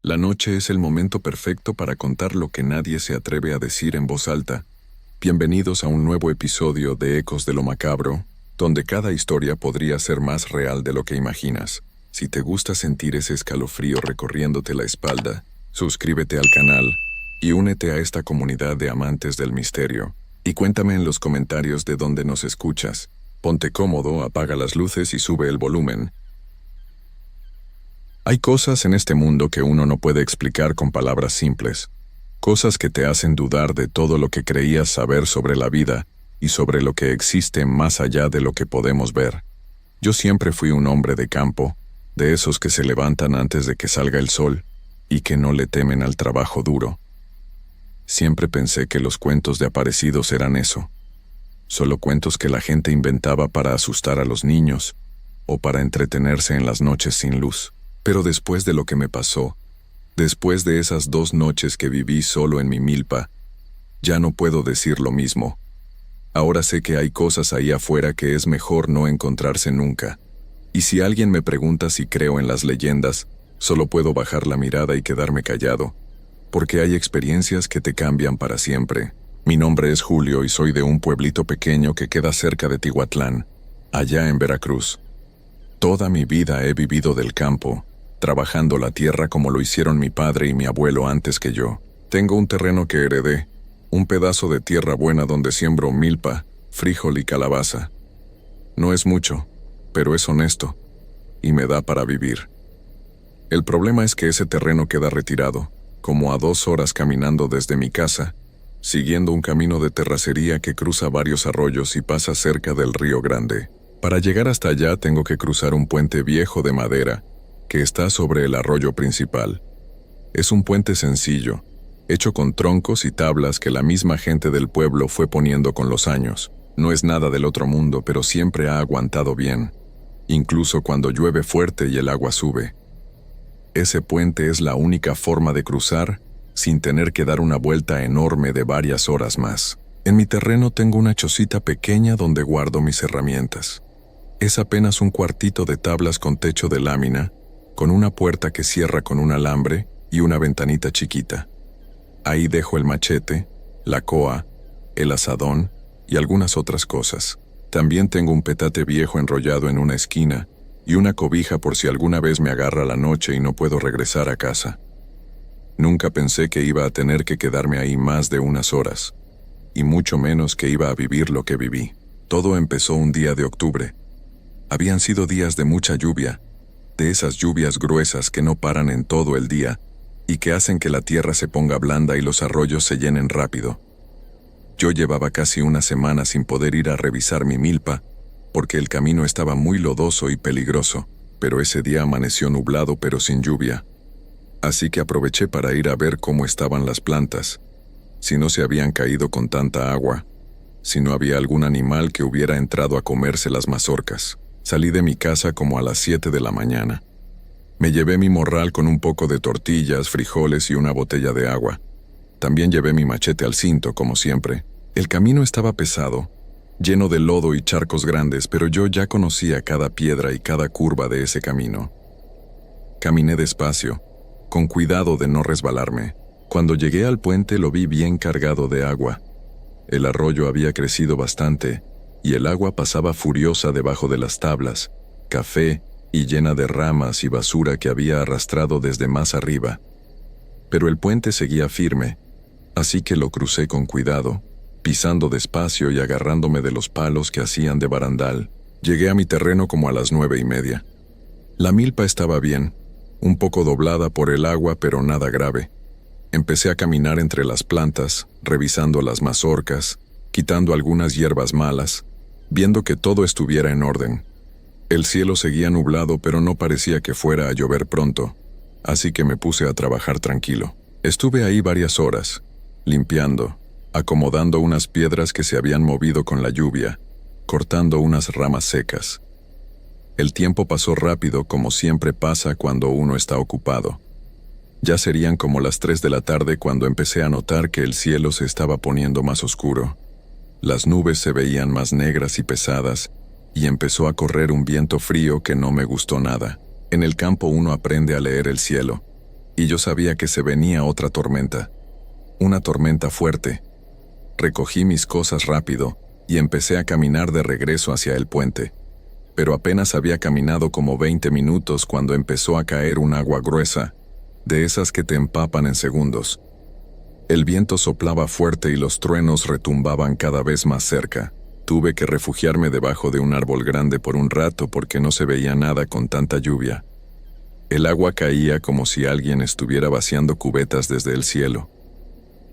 La noche es el momento perfecto para contar lo que nadie se atreve a decir en voz alta. Bienvenidos a un nuevo episodio de Ecos de lo Macabro, donde cada historia podría ser más real de lo que imaginas. Si te gusta sentir ese escalofrío recorriéndote la espalda, suscríbete al canal y únete a esta comunidad de amantes del misterio. Y cuéntame en los comentarios de dónde nos escuchas. Ponte cómodo, apaga las luces y sube el volumen. Hay cosas en este mundo que uno no puede explicar con palabras simples. Cosas que te hacen dudar de todo lo que creías saber sobre la vida y sobre lo que existe más allá de lo que podemos ver. Yo siempre fui un hombre de campo, de esos que se levantan antes de que salga el sol y que no le temen al trabajo duro. Siempre pensé que los cuentos de aparecidos eran eso. Solo cuentos que la gente inventaba para asustar a los niños o para entretenerse en las noches sin luz. Pero después de lo que me pasó, después de esas 2 noches que viví solo en mi milpa, ya no puedo decir lo mismo. Ahora sé que hay cosas ahí afuera que es mejor no encontrarse nunca. Y si alguien me pregunta si creo en las leyendas, solo puedo bajar la mirada y quedarme callado, porque hay experiencias que te cambian para siempre. Mi nombre es Julio y soy de un pueblito pequeño que queda cerca de Tihuatlán, allá en Veracruz. Toda mi vida he vivido del campo, trabajando la tierra como lo hicieron mi padre y mi abuelo antes que yo. Tengo un terreno que heredé, un pedazo de tierra buena donde siembro milpa, frijol y calabaza. No es mucho, pero es honesto, y me da para vivir. El problema es que ese terreno queda retirado, como a 2 horas caminando desde mi casa, siguiendo un camino de terracería que cruza varios arroyos y pasa cerca del Río Grande. Para llegar hasta allá tengo que cruzar un puente viejo de madera, que está sobre el arroyo principal. Es un puente sencillo, hecho con troncos y tablas que la misma gente del pueblo fue poniendo con los años. No es nada del otro mundo, pero siempre ha aguantado bien, incluso cuando llueve fuerte y el agua sube. Ese puente es la única forma de cruzar sin tener que dar una vuelta enorme de varias horas más. En mi terreno tengo una chocita pequeña donde guardo mis herramientas. Es apenas un cuartito de tablas con techo de lámina, con una puerta que cierra con un alambre y una ventanita chiquita. Ahí dejo el machete, la coa, el azadón y algunas otras cosas. También tengo un petate viejo enrollado en una esquina y una cobija por si alguna vez me agarra la noche y no puedo regresar a casa. Nunca pensé que iba a tener que quedarme ahí más de unas horas, y mucho menos que iba a vivir lo que viví. Todo empezó un día de octubre. Habían sido días de mucha lluvia, de esas lluvias gruesas que no paran en todo el día y que hacen que la tierra se ponga blanda y los arroyos se llenen rápido. Yo llevaba casi una semana sin poder ir a revisar mi milpa, porque el camino estaba muy lodoso y peligroso, pero ese día amaneció nublado pero sin lluvia. Así que aproveché para ir a ver cómo estaban las plantas, si no se habían caído con tanta agua, si no había algún animal que hubiera entrado a comerse las mazorcas. Salí de mi casa como a las 7 de la mañana. Me llevé mi morral con un poco de tortillas, frijoles y una botella de agua. También llevé mi machete al cinto, como siempre. El camino estaba pesado, lleno de lodo y charcos grandes, pero yo ya conocía cada piedra y cada curva de ese camino. Caminé despacio, con cuidado de no resbalarme. Cuando llegué al puente lo vi bien cargado de agua. El arroyo había crecido bastante, y el agua pasaba furiosa debajo de las tablas, café y llena de ramas y basura que había arrastrado desde más arriba. Pero el puente seguía firme, así que lo crucé con cuidado, pisando despacio y agarrándome de los palos que hacían de barandal. Llegué a mi terreno como a las 9:30. La milpa estaba bien, un poco doblada por el agua, pero nada grave. Empecé a caminar entre las plantas, revisando las mazorcas, quitando algunas hierbas malas, viendo que todo estuviera en orden. El cielo seguía nublado, pero no parecía que fuera a llover pronto, así que me puse a trabajar tranquilo. Estuve ahí varias horas, limpiando, acomodando unas piedras que se habían movido con la lluvia, cortando unas ramas secas. El tiempo pasó rápido, como siempre pasa cuando uno está ocupado. Ya serían como las 3 de la tarde cuando empecé a notar que el cielo se estaba poniendo más oscuro. Las nubes se veían más negras y pesadas, y empezó a correr un viento frío que no me gustó nada. En el campo uno aprende a leer el cielo. Y yo sabía que se venía otra tormenta. Una tormenta fuerte. Recogí mis cosas rápido y empecé a caminar de regreso hacia el puente. Pero apenas había caminado como 20 minutos cuando empezó a caer un agua gruesa, de esas que te empapan en segundos. El viento soplaba fuerte y los truenos retumbaban cada vez más cerca. Tuve que refugiarme debajo de un árbol grande por un rato porque no se veía nada con tanta lluvia. El agua caía como si alguien estuviera vaciando cubetas desde el cielo.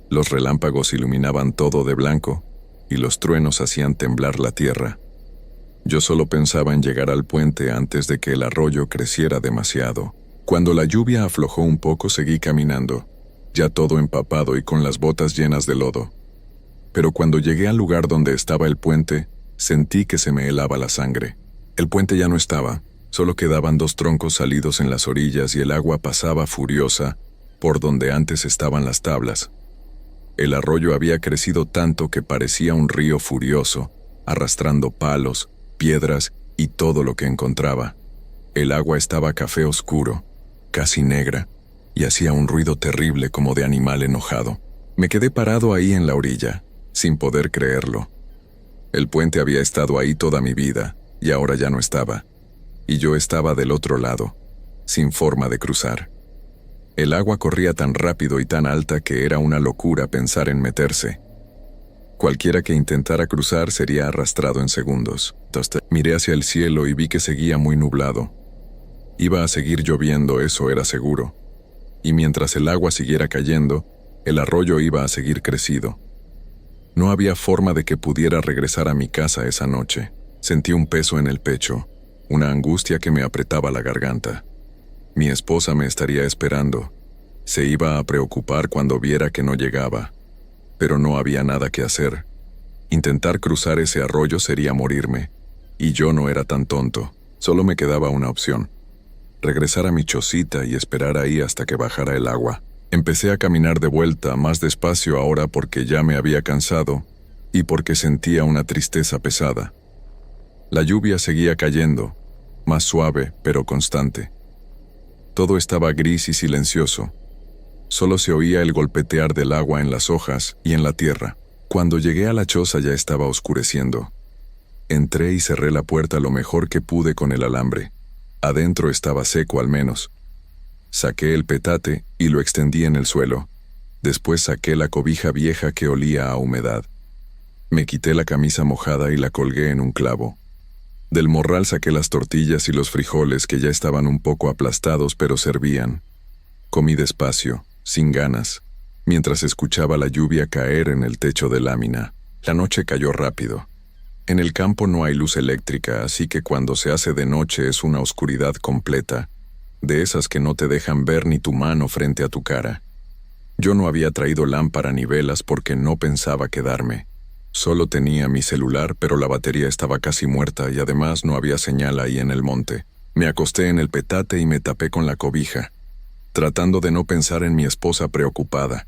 Los relámpagos iluminaban todo de blanco y los truenos hacían temblar la tierra. Yo solo pensaba en llegar al puente antes de que el arroyo creciera demasiado. Cuando la lluvia aflojó un poco, seguí caminando, ya todo empapado y con las botas llenas de lodo. Pero cuando llegué al lugar donde estaba el puente, sentí que se me helaba la sangre. El puente ya no estaba, solo quedaban 2 troncos salidos en las orillas y el agua pasaba furiosa por donde antes estaban las tablas. El arroyo había crecido tanto que parecía un río furioso, arrastrando palos, piedras y todo lo que encontraba. El agua estaba café oscuro, casi negra, y hacía un ruido terrible como de animal enojado. Me quedé parado ahí en la orilla, sin poder creerlo. El puente había estado ahí toda mi vida, y ahora ya no estaba. Y yo estaba del otro lado, sin forma de cruzar. El agua corría tan rápido y tan alta que era una locura pensar en meterse. Cualquiera que intentara cruzar sería arrastrado en segundos. Miré hacia el cielo y vi que seguía muy nublado. Iba a seguir lloviendo, eso era seguro. Y mientras el agua siguiera cayendo, el arroyo iba a seguir crecido. No había forma de que pudiera regresar a mi casa esa noche. Sentí un peso en el pecho, una angustia que me apretaba la garganta. Mi esposa me estaría esperando. Se iba a preocupar cuando viera que no llegaba. Pero no había nada que hacer. Intentar cruzar ese arroyo sería morirme. Y yo no era tan tonto. Solo me quedaba una opción: regresar a mi chocita y esperar ahí hasta que bajara el agua. Empecé a caminar de vuelta, más despacio ahora porque ya me había cansado y porque sentía una tristeza pesada. La lluvia seguía cayendo, más suave pero constante. Todo estaba gris y silencioso. Solo se oía el golpetear del agua en las hojas y en la tierra. Cuando llegué a la choza ya estaba oscureciendo. Entré y cerré la puerta lo mejor que pude con el alambre. Adentro estaba seco al menos. Saqué el petate y lo extendí en el suelo. Después saqué la cobija vieja que olía a humedad. Me quité la camisa mojada y la colgué en un clavo. Del morral saqué las tortillas y los frijoles que ya estaban un poco aplastados pero servían. Comí despacio, sin ganas, mientras escuchaba la lluvia caer en el techo de lámina. La noche cayó rápido. En el campo no hay luz eléctrica, así que cuando se hace de noche es una oscuridad completa, de esas que no te dejan ver ni tu mano frente a tu cara. Yo no había traído lámpara ni velas porque no pensaba quedarme. Solo tenía mi celular, pero la batería estaba casi muerta y además no había señal ahí en el monte. Me acosté en el petate y me tapé con la cobija, tratando de no pensar en mi esposa preocupada,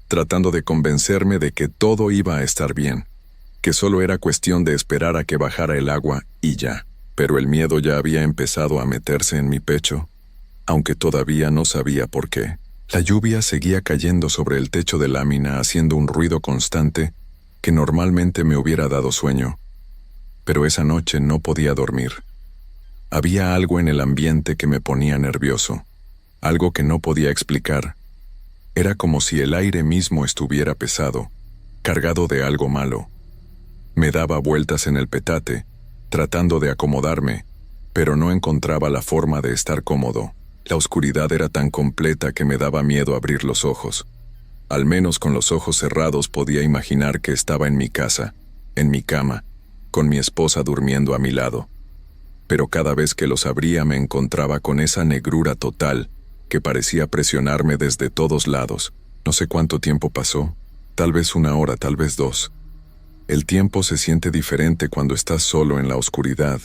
tratando de convencerme de que todo iba a estar bien, que solo era cuestión de esperar a que bajara el agua y ya. Pero el miedo ya había empezado a meterse en mi pecho, aunque todavía no sabía por qué. La lluvia seguía cayendo sobre el techo de lámina haciendo un ruido constante que normalmente me hubiera dado sueño, pero esa noche no podía dormir. Había algo en el ambiente que me ponía nervioso, algo que no podía explicar. Era como si el aire mismo estuviera pesado, cargado de algo malo. Me daba vueltas en el petate, tratando de acomodarme, pero no encontraba la forma de estar cómodo. La oscuridad era tan completa que me daba miedo abrir los ojos. Al menos con los ojos cerrados podía imaginar que estaba en mi casa, en mi cama, con mi esposa durmiendo a mi lado. Pero cada vez que los abría me encontraba con esa negrura total que parecía presionarme desde todos lados. No sé cuánto tiempo pasó, tal vez 1 hora, tal vez 2. El tiempo se siente diferente cuando estás solo en la oscuridad.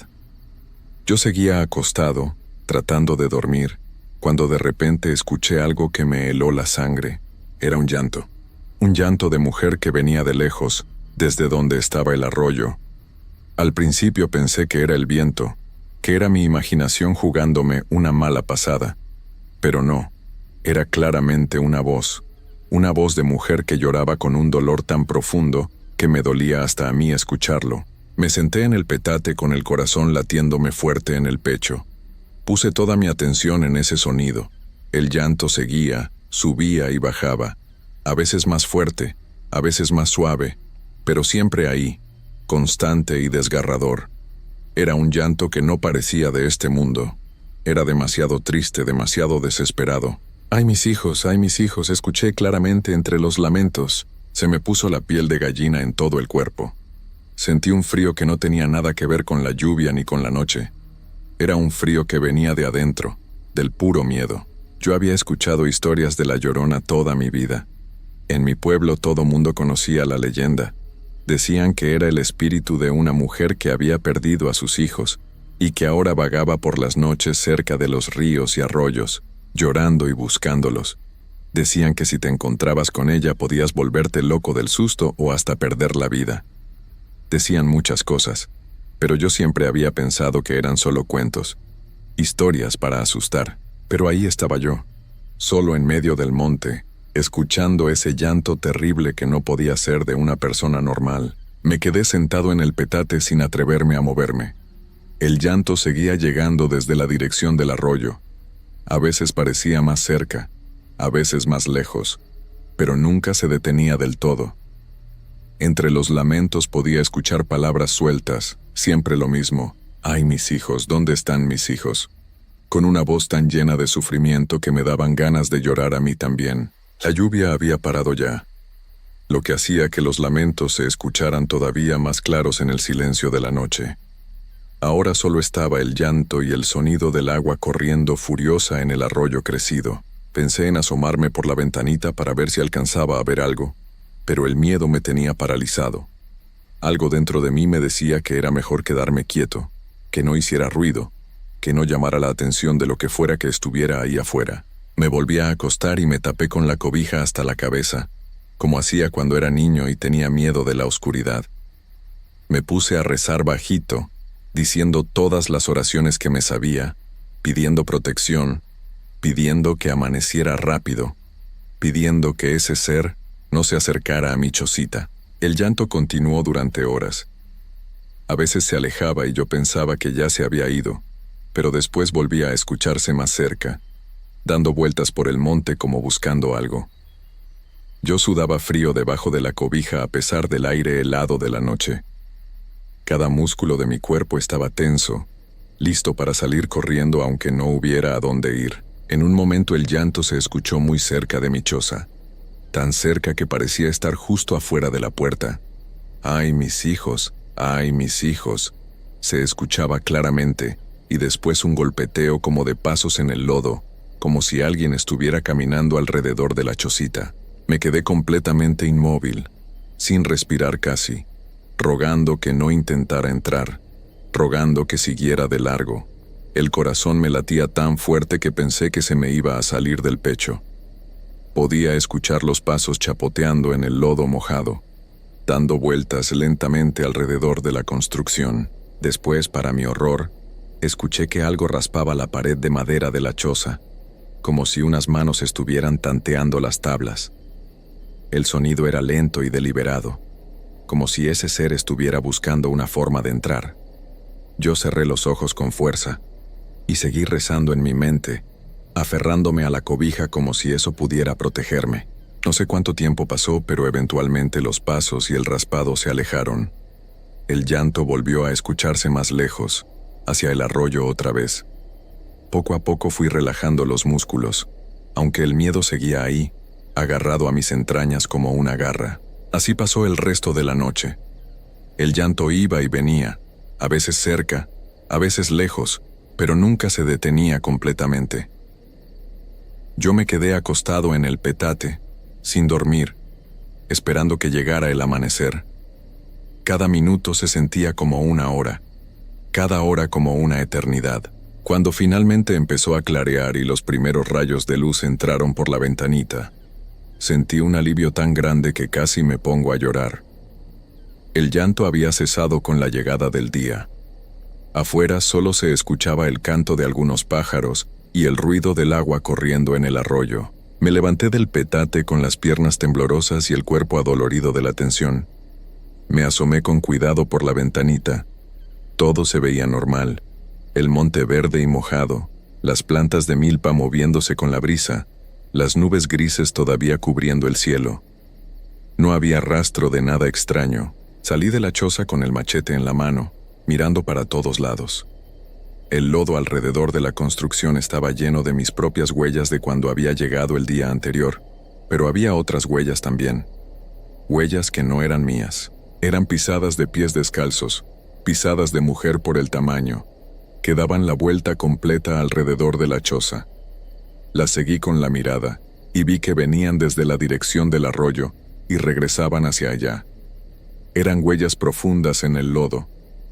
Yo seguía acostado, tratando de dormir, cuando de repente escuché algo que me heló la sangre. Era un llanto de mujer que venía de lejos, desde donde estaba el arroyo. Al principio pensé que era el viento, que era mi imaginación jugándome una mala pasada, pero no, Era claramente una voz de mujer que lloraba con un dolor tan profundo que me dolía hasta a mí escucharlo. Me senté en el petate con el corazón latiéndome fuerte en el pecho. Puse toda mi atención en ese sonido. El llanto seguía, subía y bajaba, a veces más fuerte, a veces más suave, pero siempre ahí, constante y desgarrador. Era un llanto que no parecía de este mundo. Era demasiado triste, demasiado desesperado. ¡Ay, mis hijos! ¡Ay, mis hijos! Escuché claramente entre los lamentos. Se me puso la piel de gallina en todo el cuerpo. Sentí un frío que no tenía nada que ver con la lluvia ni con la noche. Era un frío que venía de adentro, del puro miedo. Yo había escuchado historias de La Llorona toda mi vida. En mi pueblo todo mundo conocía la leyenda. Decían que era el espíritu de una mujer que había perdido a sus hijos y que ahora vagaba por las noches cerca de los ríos y arroyos, llorando y buscándolos. Decían que si te encontrabas con ella podías volverte loco del susto o hasta perder la vida. Decían muchas cosas, pero yo siempre había pensado que eran solo cuentos, historias para asustar. Pero ahí estaba yo, solo en medio del monte, escuchando ese llanto terrible que no podía ser de una persona normal. Me quedé sentado en el petate sin atreverme a moverme. El llanto seguía llegando desde la dirección del arroyo. A veces parecía más cerca, a veces más lejos, pero nunca se detenía del todo. Entre los lamentos podía escuchar palabras sueltas, siempre lo mismo. «Ay, mis hijos, ¿dónde están mis hijos?», con una voz tan llena de sufrimiento que me daban ganas de llorar a mí también. La lluvia había parado ya, lo que hacía que los lamentos se escucharan todavía más claros en el silencio de la noche. Ahora solo estaba el llanto y el sonido del agua corriendo furiosa en el arroyo crecido. Pensé en asomarme por la ventanita para ver si alcanzaba a ver algo, pero el miedo me tenía paralizado. Algo dentro de mí me decía que era mejor quedarme quieto, que no hiciera ruido, que no llamara la atención de lo que fuera que estuviera ahí afuera. Me volví a acostar y me tapé con la cobija hasta la cabeza, como hacía cuando era niño y tenía miedo de la oscuridad. Me puse a rezar bajito, diciendo todas las oraciones que me sabía, pidiendo protección, pidiendo que amaneciera rápido, pidiendo que ese ser no se acercara a mi chocita. El llanto continuó durante horas. A veces se alejaba y yo pensaba que ya se había ido, pero después volvía a escucharse más cerca, dando vueltas por el monte como buscando algo. Yo sudaba frío debajo de la cobija a pesar del aire helado de la noche. Cada músculo de mi cuerpo estaba tenso, listo para salir corriendo aunque no hubiera a dónde ir. En un momento el llanto se escuchó muy cerca de mi choza, tan cerca que parecía estar justo afuera de la puerta. «Ay, mis hijos, ay, mis hijos», se escuchaba claramente, y después un golpeteo como de pasos en el lodo, como si alguien estuviera caminando alrededor de la chocita. Me quedé completamente inmóvil, sin respirar casi, rogando que no intentara entrar, rogando que siguiera de largo. El corazón me latía tan fuerte que pensé que se me iba a salir del pecho. Podía escuchar los pasos chapoteando en el lodo mojado, dando vueltas lentamente alrededor de la construcción. Después, para mi horror, escuché que algo raspaba la pared de madera de la choza, como si unas manos estuvieran tanteando las tablas. El sonido era lento y deliberado, como si ese ser estuviera buscando una forma de entrar. Yo cerré los ojos con fuerza y seguí rezando en mi mente, aferrándome a la cobija como si eso pudiera protegerme. No sé cuánto tiempo pasó, pero eventualmente los pasos y el raspado se alejaron. El llanto volvió a escucharse más lejos, hacia el arroyo otra vez. Poco a poco fui relajando los músculos, aunque el miedo seguía ahí, agarrado a mis entrañas como una garra. Así pasó el resto de la noche. El llanto iba y venía, a veces cerca, a veces lejos, pero nunca se detenía completamente. Yo me quedé acostado en el petate, sin dormir, esperando que llegara el amanecer. Cada minuto se sentía como una hora, cada hora como una eternidad. Cuando finalmente empezó a clarear y los primeros rayos de luz entraron por la ventanita, sentí un alivio tan grande que casi me pongo a llorar. El llanto había cesado con la llegada del día. Afuera solo se escuchaba el canto de algunos pájaros y el ruido del agua corriendo en el arroyo. Me levanté del petate con las piernas temblorosas y el cuerpo adolorido de la tensión. Me asomé con cuidado por la ventanita. Todo se veía normal. El monte verde y mojado, las plantas de milpa moviéndose con la brisa, las nubes grises todavía cubriendo el cielo. No había rastro de nada extraño. Salí de la choza con el machete en la mano, mirando para todos lados. El lodo alrededor de la construcción estaba lleno de mis propias huellas de cuando había llegado el día anterior, pero había otras huellas también. Huellas que no eran mías. Eran pisadas de pies descalzos, pisadas de mujer por el tamaño, que daban la vuelta completa alrededor de la choza. Las seguí con la mirada, y vi que venían desde la dirección del arroyo y regresaban hacia allá. Eran huellas profundas en el lodo,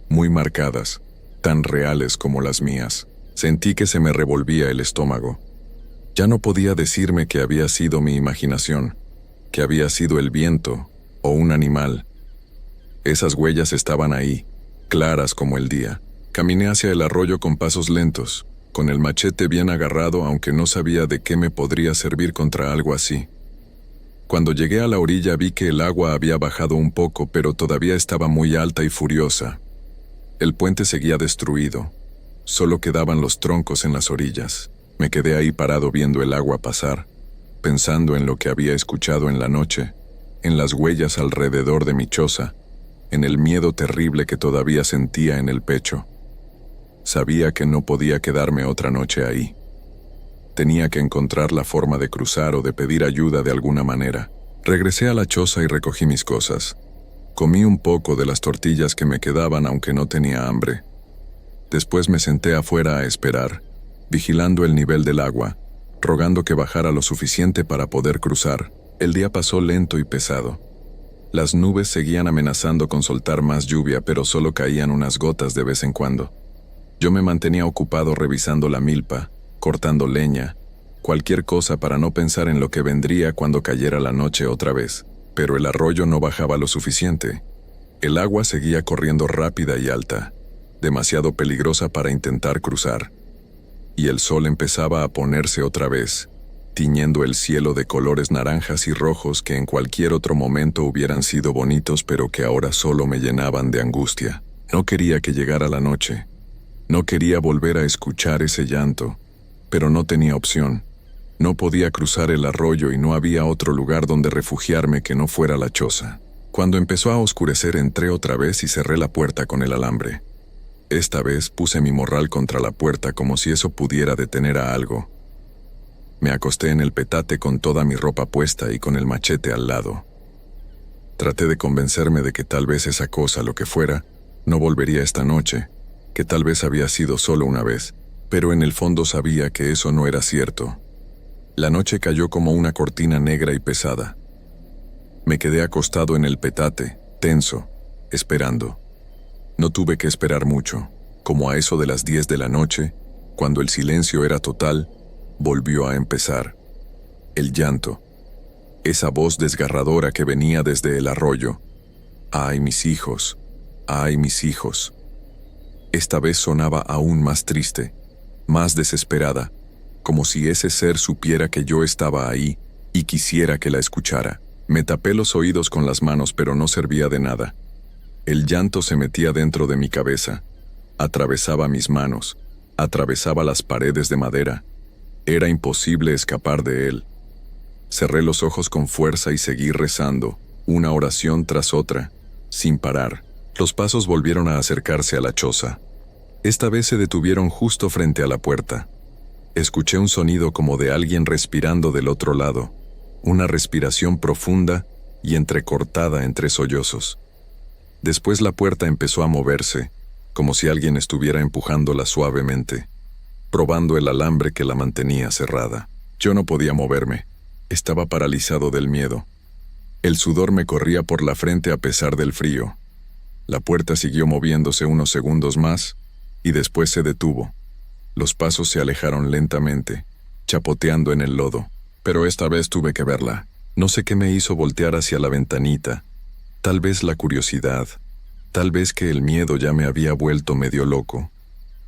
muy marcadas, tan reales como las mías. Sentí que se me revolvía el estómago. Ya no podía decirme que había sido mi imaginación, que había sido el viento o un animal. Esas huellas estaban ahí, claras como el día. Caminé hacia el arroyo con pasos lentos, con el machete bien agarrado, aunque no sabía de qué me podría servir contra algo así. Cuando llegué a la orilla vi que el agua había bajado un poco, pero todavía estaba muy alta y furiosa. El puente seguía destruido. Solo quedaban los troncos en las orillas. Me quedé ahí parado viendo el agua pasar, pensando en lo que había escuchado en la noche, en las huellas alrededor de mi choza, en el miedo terrible que todavía sentía en el pecho. Sabía que no podía quedarme otra noche ahí. Tenía que encontrar la forma de cruzar o de pedir ayuda de alguna manera. Regresé a la choza y recogí mis cosas. Comí un poco de las tortillas que me quedaban, aunque no tenía hambre. Después me senté afuera a esperar, vigilando el nivel del agua, rogando que bajara lo suficiente para poder cruzar. El día pasó lento y pesado. Las nubes seguían amenazando con soltar más lluvia, pero solo caían unas gotas de vez en cuando. Yo me mantenía ocupado revisando la milpa, cortando leña, cualquier cosa para no pensar en lo que vendría cuando cayera la noche otra vez. Pero el arroyo no bajaba lo suficiente. El agua seguía corriendo rápida y alta, demasiado peligrosa para intentar cruzar. Y el sol empezaba a ponerse otra vez, tiñendo el cielo de colores naranjas y rojos que en cualquier otro momento hubieran sido bonitos, pero que ahora solo me llenaban de angustia. No quería que llegara la noche. No quería volver a escuchar ese llanto, pero no tenía opción. No podía cruzar el arroyo y no había otro lugar donde refugiarme que no fuera la choza. Cuando empezó a oscurecer entré otra vez y cerré la puerta con el alambre. Esta vez puse mi morral contra la puerta como si eso pudiera detener a algo. Me acosté en el petate con toda mi ropa puesta y con el machete al lado. Traté de convencerme de que tal vez esa cosa, lo que fuera, no volvería esta noche, que tal vez había sido solo una vez, pero en el fondo sabía que eso no era cierto. La noche cayó como una cortina negra y pesada. Me quedé acostado en el petate, tenso, esperando. No tuve que esperar mucho. Como a eso de las 10 de la noche, cuando el silencio era total, volvió a empezar. El llanto. Esa voz desgarradora que venía desde el arroyo. ¡Ay, mis hijos! ¡Ay, mis hijos! Esta vez sonaba aún más triste, más desesperada, como si ese ser supiera que yo estaba ahí y quisiera que la escuchara. Me tapé los oídos con las manos, pero no servía de nada. El llanto se metía dentro de mi cabeza, atravesaba mis manos, atravesaba las paredes de madera. Era imposible escapar de él. Cerré los ojos con fuerza y seguí rezando, una oración tras otra, sin parar. Los pasos volvieron a acercarse a la choza. Esta vez se detuvieron justo frente a la puerta. Escuché un sonido como de alguien respirando del otro lado, una respiración profunda y entrecortada entre sollozos. Después la puerta empezó a moverse, como si alguien estuviera empujándola suavemente, probando el alambre que la mantenía cerrada. Yo no podía moverme, estaba paralizado del miedo. El sudor me corría por la frente a pesar del frío. La puerta siguió moviéndose unos segundos más, y después se detuvo. Los pasos se alejaron lentamente, chapoteando en el lodo, pero esta vez tuve que verla. No sé qué me hizo voltear hacia la ventanita. Tal vez la curiosidad, tal vez que el miedo ya me había vuelto medio loco.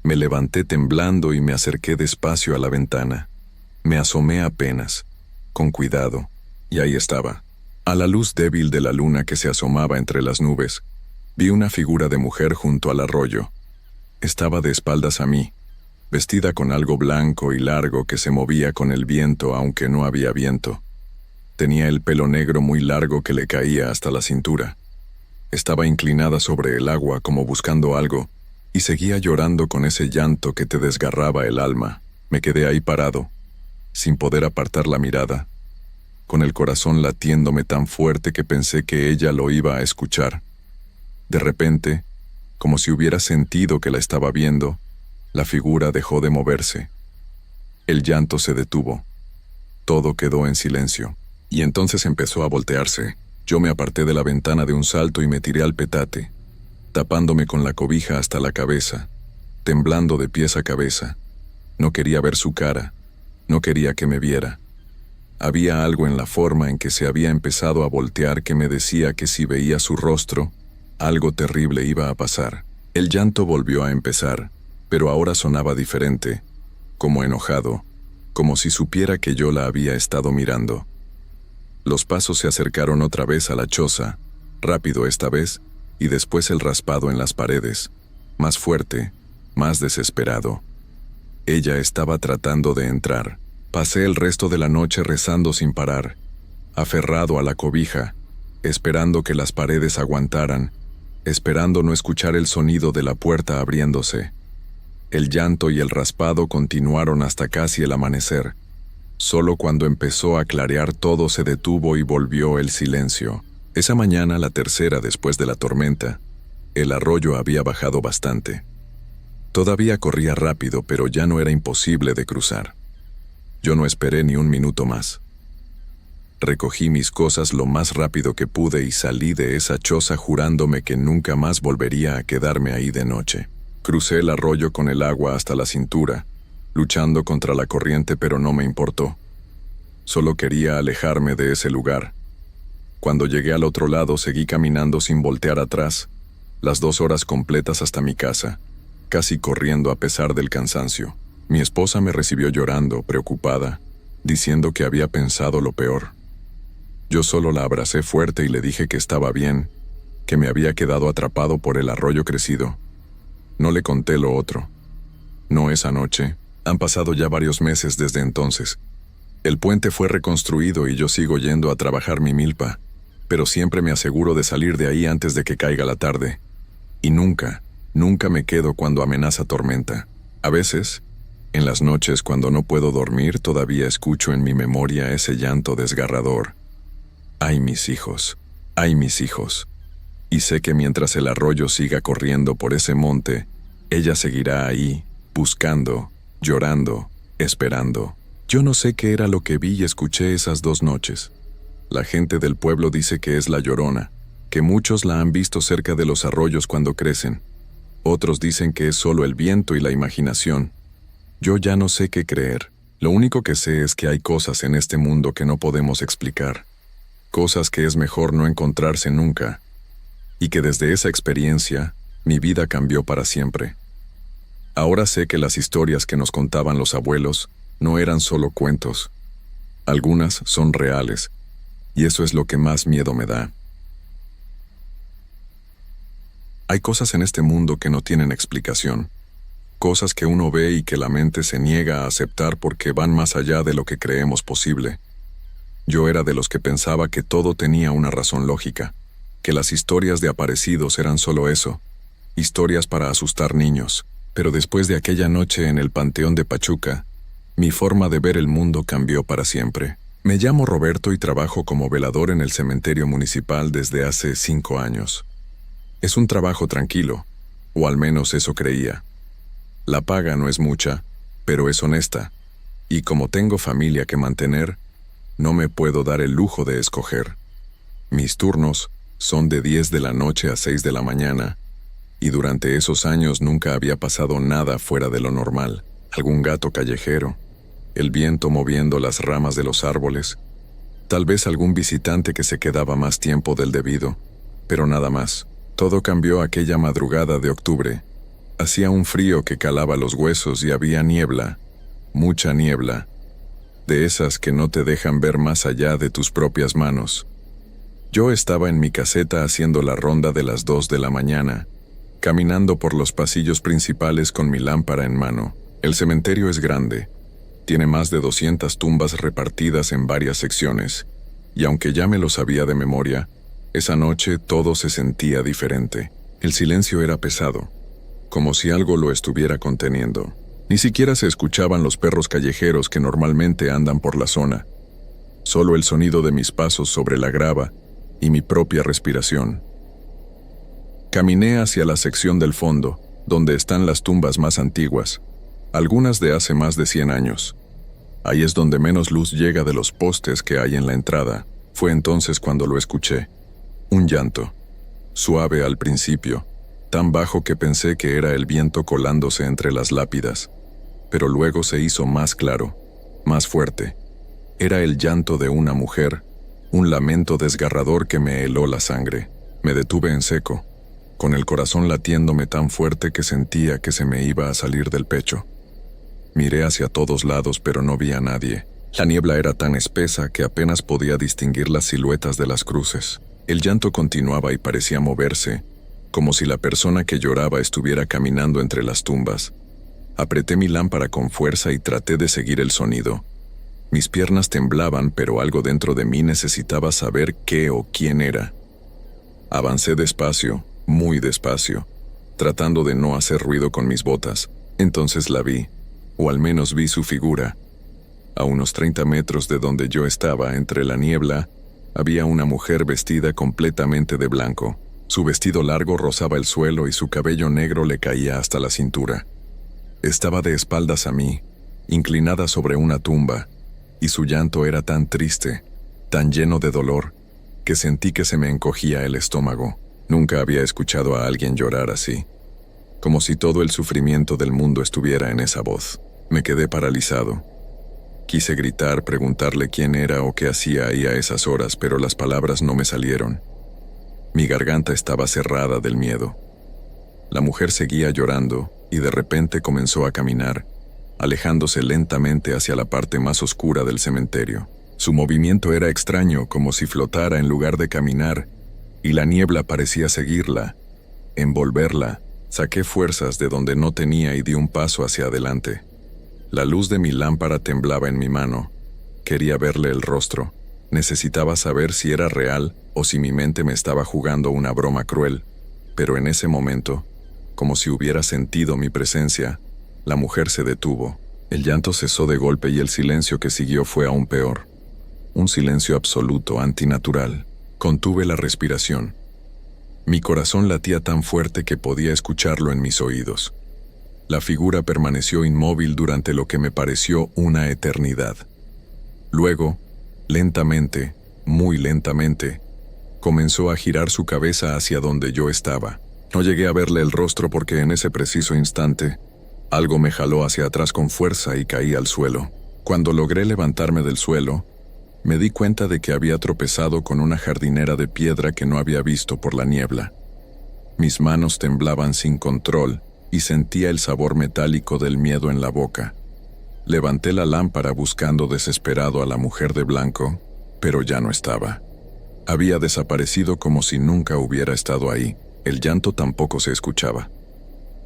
Me levanté temblando y me acerqué despacio a la ventana. Me asomé apenas. con cuidado, y ahí estaba. A la luz débil de la luna que se asomaba entre las nubes, vi una figura de mujer junto al arroyo. Estaba de espaldas a mí, vestida con algo blanco y largo que se movía con el viento aunque no había viento. Tenía el pelo negro muy largo que le caía hasta la cintura. Estaba inclinada sobre el agua como buscando algo, y seguía llorando con ese llanto que te desgarraba el alma. Me quedé ahí parado, sin poder apartar la mirada, con el corazón latiéndome tan fuerte que pensé que ella lo iba a escuchar. De repente, como si hubiera sentido que la estaba viendo, la figura dejó de moverse. El llanto se detuvo. Todo quedó en silencio. Y entonces empezó a voltearse. Yo me aparté de la ventana de un salto y me tiré al petate, tapándome con la cobija hasta la cabeza, temblando de pies a cabeza. No quería ver su cara, no quería que me viera. Había algo en la forma en que se había empezado a voltear que me decía que si veía su rostro, algo terrible iba a pasar. El llanto volvió a empezar, pero ahora sonaba diferente, como enojado, como si supiera que yo la había estado mirando. Los pasos se acercaron otra vez a la choza, rápido esta vez, y después el raspado en las paredes, más fuerte, más desesperado. Ella estaba tratando de entrar. Pasé el resto de la noche rezando sin parar, aferrado a la cobija, esperando que las paredes aguantaran, esperando no escuchar el sonido de la puerta abriéndose. El llanto y el raspado continuaron hasta casi el amanecer. Solo cuando empezó a clarear todo se detuvo y volvió el silencio. Esa mañana, la tercera después de la tormenta, el arroyo había bajado bastante. Todavía corría rápido, pero ya no era imposible de cruzar. Yo no esperé ni un minuto más. Recogí mis cosas lo más rápido que pude y salí de esa choza jurándome que nunca más volvería a quedarme ahí de noche. Crucé el arroyo con el agua hasta la cintura, luchando contra la corriente, pero no me importó. Solo quería alejarme de ese lugar. Cuando llegué al otro lado, seguí caminando sin voltear atrás, las 2 horas completas hasta mi casa, casi corriendo a pesar del cansancio. Mi esposa me recibió llorando, preocupada, diciendo que había pensado lo peor. Yo solo la abracé fuerte y le dije que estaba bien, que me había quedado atrapado por el arroyo crecido. No le conté lo otro. No esa noche. Han pasado ya varios meses desde entonces. El puente fue reconstruido y yo sigo yendo a trabajar mi milpa, pero siempre me aseguro de salir de ahí antes de que caiga la tarde. Y nunca me quedo cuando amenaza tormenta. A veces, en las noches cuando no puedo dormir, todavía escucho en mi memoria ese llanto desgarrador. ¡Ay, mis hijos! ¡Ay, mis hijos! Y sé que mientras el arroyo siga corriendo por ese monte, ella seguirá ahí, buscando, llorando, esperando. Yo no sé qué era lo que vi y escuché esas 2 noches. La gente del pueblo dice que es la Llorona, que muchos la han visto cerca de los arroyos cuando crecen. Otros dicen que es solo el viento y la imaginación. Yo ya no sé qué creer. Lo único que sé es que hay cosas en este mundo que no podemos explicar. Cosas que es mejor no encontrarse nunca. Y que desde esa experiencia, mi vida cambió para siempre. Ahora sé que las historias que nos contaban los abuelos no eran solo cuentos. Algunas son reales, y eso es lo que más miedo me da. Hay cosas en este mundo que no tienen explicación. Cosas que uno ve y que la mente se niega a aceptar porque van más allá de lo que creemos posible. Yo era de los que pensaba que todo tenía una razón lógica, que las historias de aparecidos eran solo eso, historias para asustar niños. Pero después de aquella noche en el Panteón de Pachuca, mi forma de ver el mundo cambió para siempre. Me llamo Roberto y trabajo como velador en el cementerio municipal desde hace 5 años. Es un trabajo tranquilo, o al menos eso creía. La paga no es mucha, pero es honesta, y como tengo familia que mantener, no me puedo dar el lujo de escoger. Mis turnos son de 10 de la noche a 6 de la mañana, y durante esos años nunca había pasado nada fuera de lo normal. Algún gato callejero, el viento moviendo las ramas de los árboles, tal vez algún visitante que se quedaba más tiempo del debido, pero nada más. Todo cambió aquella madrugada de octubre. Hacía un frío que calaba los huesos y había niebla, mucha niebla. de esas que no te dejan ver más allá de tus propias manos. Yo estaba en mi caseta haciendo la ronda de las 2 de la mañana, caminando por los pasillos principales con mi lámpara en mano. El cementerio es grande, tiene más de 200 tumbas repartidas en varias secciones, y aunque ya me lo sabía de memoria, esa noche todo se sentía diferente. El silencio era pesado, como si algo lo estuviera conteniendo. Ni siquiera se escuchaban los perros callejeros que normalmente andan por la zona, solo el sonido de mis pasos sobre la grava y mi propia respiración. Caminé hacia la sección del fondo, donde están las tumbas más antiguas, algunas de hace más de 100 años. Ahí es donde menos luz llega de los postes que hay en la entrada. Fue entonces cuando lo escuché. Un llanto, suave al principio, tan bajo que pensé que era el viento colándose entre las lápidas, pero luego se hizo más claro, más fuerte. Era el llanto de una mujer, un lamento desgarrador que me heló la sangre. Me detuve en seco, con el corazón latiéndome tan fuerte que sentía que se me iba a salir del pecho. Miré hacia todos lados, pero no vi a nadie. La niebla era tan espesa que apenas podía distinguir las siluetas de las cruces. El llanto continuaba y parecía moverse, como si la persona que lloraba estuviera caminando entre las tumbas. Apreté mi lámpara con fuerza y traté de seguir el sonido. Mis piernas temblaban, pero algo dentro de mí necesitaba saber qué o quién era. Avancé despacio, muy despacio, tratando de no hacer ruido con mis botas. Entonces la vi, o al menos vi su figura. A unos 30 metros de donde yo estaba, entre la niebla, había una mujer vestida completamente de blanco. Su vestido largo rozaba el suelo y su cabello negro le caía hasta la cintura. Estaba de espaldas a mí, inclinada sobre una tumba, y su llanto era tan triste, tan lleno de dolor, que sentí que se me encogía el estómago. Nunca había escuchado a alguien llorar así, como si todo el sufrimiento del mundo estuviera en esa voz. Me quedé paralizado. Quise gritar, preguntarle quién era o qué hacía ahí a esas horas, pero las palabras no me salieron. Mi garganta estaba cerrada del miedo. La mujer seguía llorando y de repente comenzó a caminar, alejándose lentamente hacia la parte más oscura del cementerio. Su movimiento era extraño, como si flotara en lugar de caminar, y la niebla parecía seguirla, envolverla. Saqué fuerzas de donde no tenía y di un paso hacia adelante. La luz de mi lámpara temblaba en mi mano. Quería verle el rostro. Necesitaba saber si era real o si mi mente me estaba jugando una broma cruel. Pero en ese momento, como si hubiera sentido mi presencia, la mujer se detuvo. El llanto cesó de golpe y el silencio que siguió fue aún peor. Un silencio absoluto, antinatural. Contuve la respiración. Mi corazón latía tan fuerte que podía escucharlo en mis oídos. La figura permaneció inmóvil durante lo que me pareció una eternidad. Luego, lentamente, muy lentamente, comenzó a girar su cabeza hacia donde yo estaba. No llegué a verle el rostro porque en ese preciso instante, algo me jaló hacia atrás con fuerza y caí al suelo. Cuando logré levantarme del suelo, me di cuenta de que había tropezado con una jardinera de piedra que no había visto por la niebla. Mis manos temblaban sin control y sentía el sabor metálico del miedo en la boca. Levanté la lámpara buscando desesperado a la mujer de blanco, pero ya no estaba. Había desaparecido como si nunca hubiera estado ahí. El llanto tampoco se escuchaba.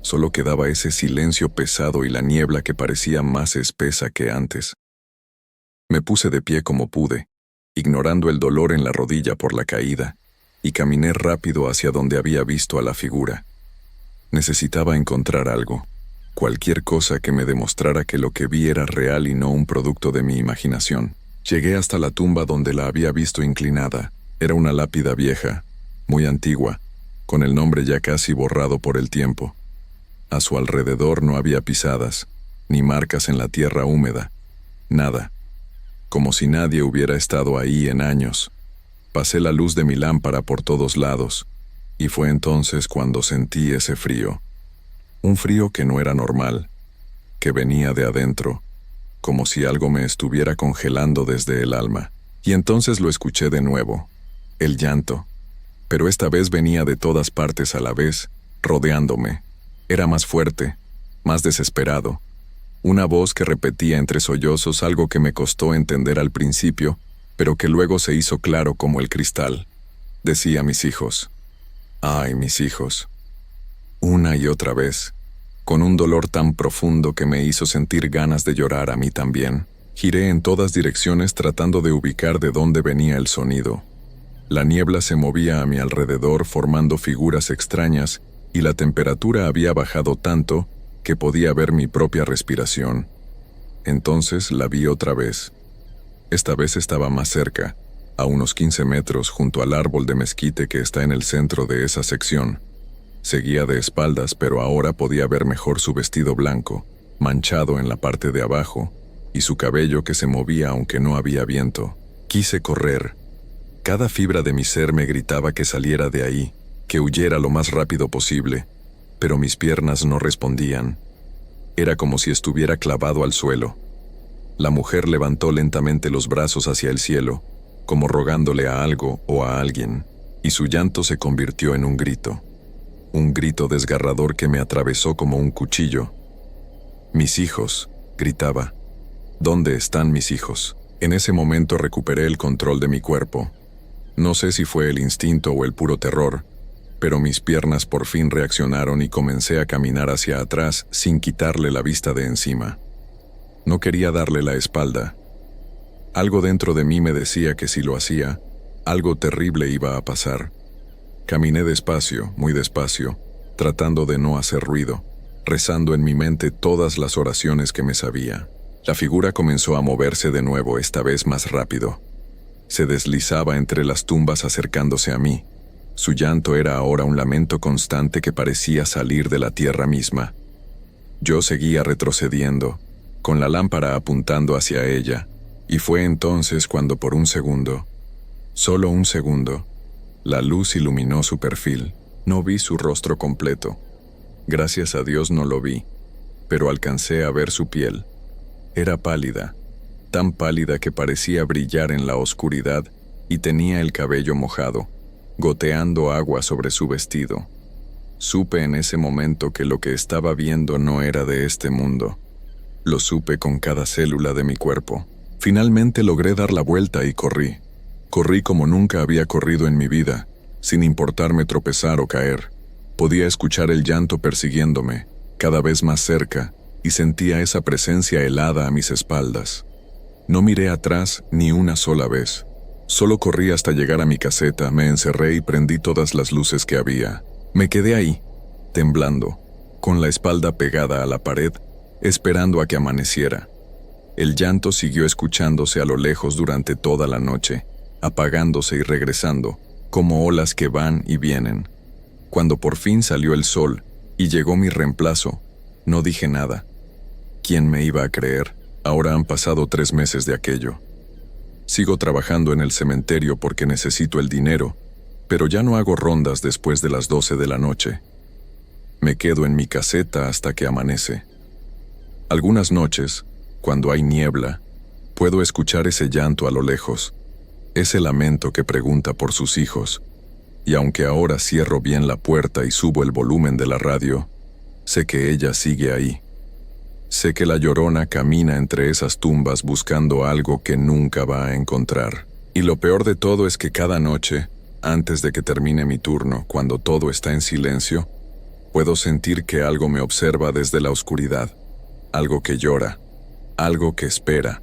Solo quedaba ese silencio pesado y la niebla que parecía más espesa que antes. Me puse de pie como pude, ignorando el dolor en la rodilla por la caída, y caminé rápido hacia donde había visto a la figura. Necesitaba encontrar algo, cualquier cosa que me demostrara que lo que vi era real y no un producto de mi imaginación. Llegué hasta la tumba donde la había visto inclinada. Era una lápida vieja, muy antigua, con el nombre ya casi borrado por el tiempo. A su alrededor no había pisadas, ni marcas en la tierra húmeda, nada. Como si nadie hubiera estado ahí en años. Pasé la luz de mi lámpara por todos lados, y fue entonces cuando sentí ese frío. Un frío que no era normal, que venía de adentro, como si algo me estuviera congelando desde el alma. Y entonces lo escuché de nuevo, el llanto. Pero esta vez venía de todas partes a la vez, rodeándome. Era más fuerte, más desesperado. Una voz que repetía entre sollozos algo que me costó entender al principio, pero que luego se hizo claro como el cristal. Decía mis hijos. Ay, mis hijos. Una y otra vez, con un dolor tan profundo que me hizo sentir ganas de llorar a mí también. Giré en todas direcciones tratando de ubicar de dónde venía el sonido. La niebla se movía a mi alrededor formando figuras extrañas y la temperatura había bajado tanto que podía ver mi propia respiración. Entonces la vi otra vez. Esta vez estaba más cerca, a unos 15 metros junto al árbol de mezquite que está en el centro de esa sección. Seguía de espaldas, pero ahora podía ver mejor su vestido blanco, manchado en la parte de abajo, y su cabello que se movía aunque no había viento. Quise correr. Cada fibra de mi ser me gritaba que saliera de ahí, que huyera lo más rápido posible, pero mis piernas no respondían. Era como si estuviera clavado al suelo. La mujer levantó lentamente los brazos hacia el cielo, como rogándole a algo o a alguien, y su llanto se convirtió en un grito desgarrador que me atravesó como un cuchillo. «Mis hijos», gritaba. «¿Dónde están mis hijos?». En ese momento recuperé el control de mi cuerpo. No sé si fue el instinto o el puro terror, pero mis piernas por fin reaccionaron y comencé a caminar hacia atrás sin quitarle la vista de encima. No quería darle la espalda. Algo dentro de mí me decía que si lo hacía, algo terrible iba a pasar. Caminé despacio, muy despacio, tratando de no hacer ruido, rezando en mi mente todas las oraciones que me sabía. La figura comenzó a moverse de nuevo, esta vez más rápido. Se deslizaba entre las tumbas acercándose a mí. Su llanto era ahora un lamento constante que parecía salir de la tierra misma. Yo seguía retrocediendo, con la lámpara apuntando hacia ella, y fue entonces cuando por un segundo, solo un segundo, la luz iluminó su perfil. No vi su rostro completo. Gracias a Dios no lo vi, pero alcancé a ver su piel. Era pálida, tan pálida que parecía brillar en la oscuridad y tenía el cabello mojado, goteando agua sobre su vestido. Supe en ese momento que lo que estaba viendo no era de este mundo. Lo supe con cada célula de mi cuerpo. Finalmente logré dar la vuelta y corrí. Corrí como nunca había corrido en mi vida, sin importarme tropezar o caer. Podía escuchar el llanto persiguiéndome, cada vez más cerca, y sentía esa presencia helada a mis espaldas. No miré atrás ni una sola vez. Solo corrí hasta llegar a mi caseta, me encerré y prendí todas las luces que había. Me quedé ahí, temblando, con la espalda pegada a la pared, esperando a que amaneciera. El llanto siguió escuchándose a lo lejos durante toda la noche, apagándose y regresando, como olas que van y vienen. Cuando por fin salió el sol y llegó mi reemplazo, no dije nada. ¿Quién me iba a creer? Ahora han pasado 3 meses de aquello. Sigo trabajando en el cementerio porque necesito el dinero, pero ya no hago rondas después de las 12 de la noche. Me quedo en mi caseta hasta que amanece. Algunas noches, cuando hay niebla, puedo escuchar ese llanto a lo lejos, ese lamento que pregunta por sus hijos, y aunque ahora cierro bien la puerta y subo el volumen de la radio, sé que ella sigue ahí. Sé que la Llorona camina entre esas tumbas buscando algo que nunca va a encontrar. Y lo peor de todo es que cada noche, antes de que termine mi turno, cuando todo está en silencio, puedo sentir que algo me observa desde la oscuridad, algo que llora, algo que espera,